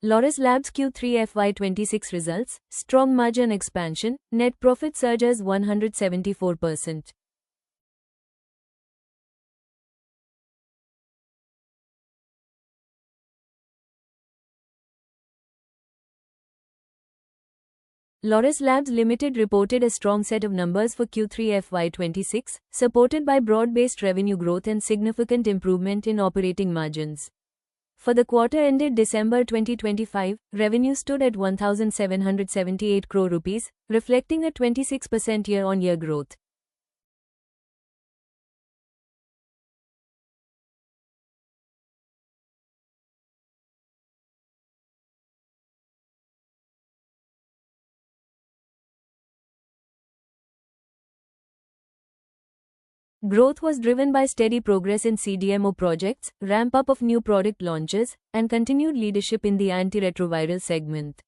Laurus Labs Q3 FY26 results, strong margin expansion, net profit surges 174%. Laurus Labs Limited reported a strong set of numbers for Q3 FY26, supported by broad-based revenue growth and significant improvement in operating margins. For the quarter ended December 2025, revenue stood at 1,778 crore rupees, reflecting a 26% year-on-year growth. Growth was driven by steady progress in CDMO projects, ramp-up of new product launches, and continued leadership in the antiretroviral segment.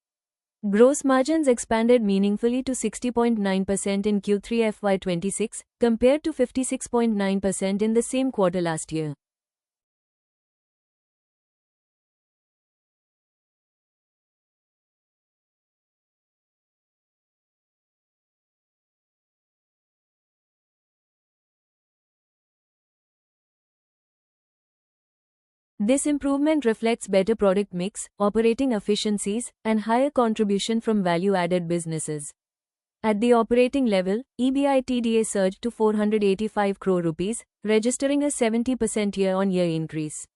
Gross margins expanded meaningfully to 60.9% in Q3 FY26, compared to 56.9% in the same quarter last year. This improvement reflects better product mix, operating efficiencies, and higher contribution from value-added businesses. At the operating level, EBITDA surged to 485 crore rupees, registering a 70% year-on-year increase.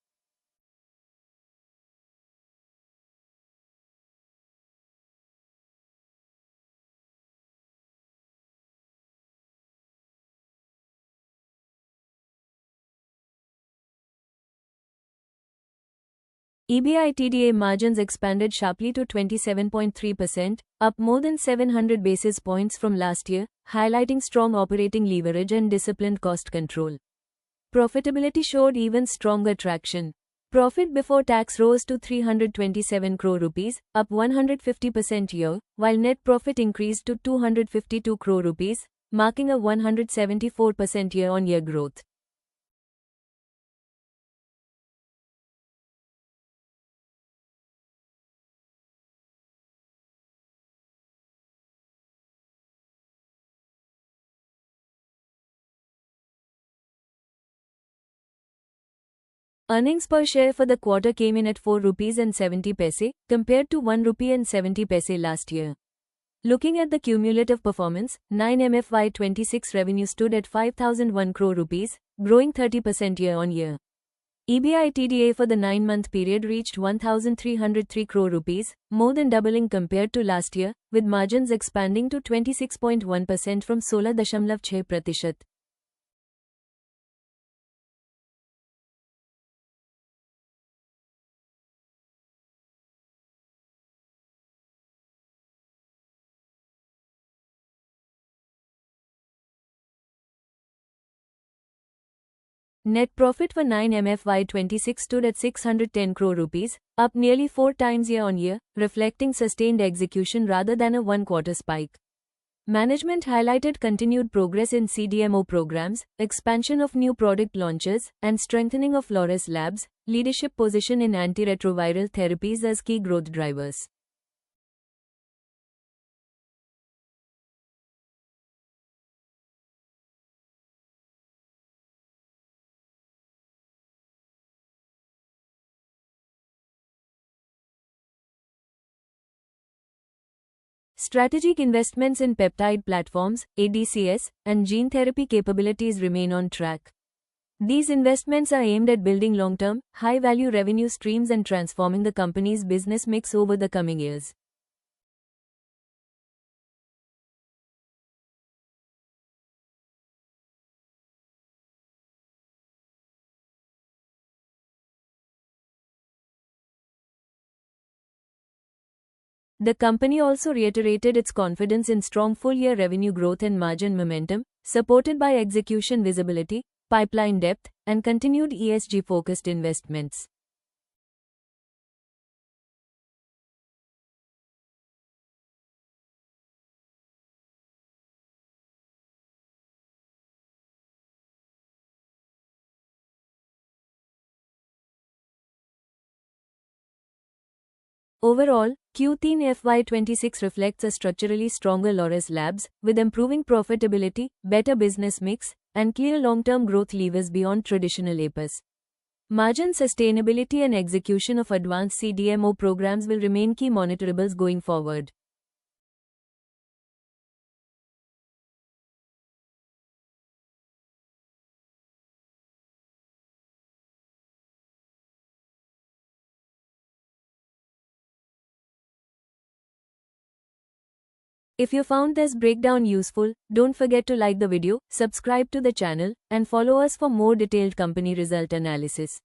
EBITDA margins expanded sharply to 27.3%, up more than 700 basis points from last year, highlighting strong operating leverage and disciplined cost control. Profitability showed even stronger traction. Profit before tax rose to 327 crore rupees, up 150% year, while net profit increased to 252 crore rupees, marking a 174% year-on-year growth. Earnings per share for the quarter came in at 4 rupees and 70 paise, compared to 1 rupee and 70 paise last year. Looking at the cumulative performance, 9MFY26 revenue stood at 5,001 crore rupees, growing 30% year-on-year. EBITDA for the 9-month period reached 1,303 crore rupees, more than doubling compared to last year, with margins expanding to 26.1% from 16.6%. Net profit for 9MFY26 stood at 610 crore rupees, up nearly 4 times year-on-year, reflecting sustained execution rather than a one-quarter spike. Management highlighted continued progress in CDMO programs, expansion of new product launches, and strengthening of Laurus Labs' leadership position in antiretroviral therapies as key growth drivers. Strategic investments in peptide platforms, ADCs, and gene therapy capabilities remain on track. These investments are aimed at building long-term, high-value revenue streams and transforming the company's business mix over the coming years. The company also reiterated its confidence in strong full-year revenue growth and margin momentum, supported by execution visibility, pipeline depth, and continued ESG-focused investments. Overall, Q3 FY26 reflects a structurally stronger Laurus Labs, with improving profitability, better business mix, and clear long-term growth levers beyond traditional APAS. Margin sustainability and execution of advanced CDMO programs will remain key monitorables going forward. If you found this breakdown useful, don't forget to like the video, subscribe to the channel, and follow us for more detailed company result analysis.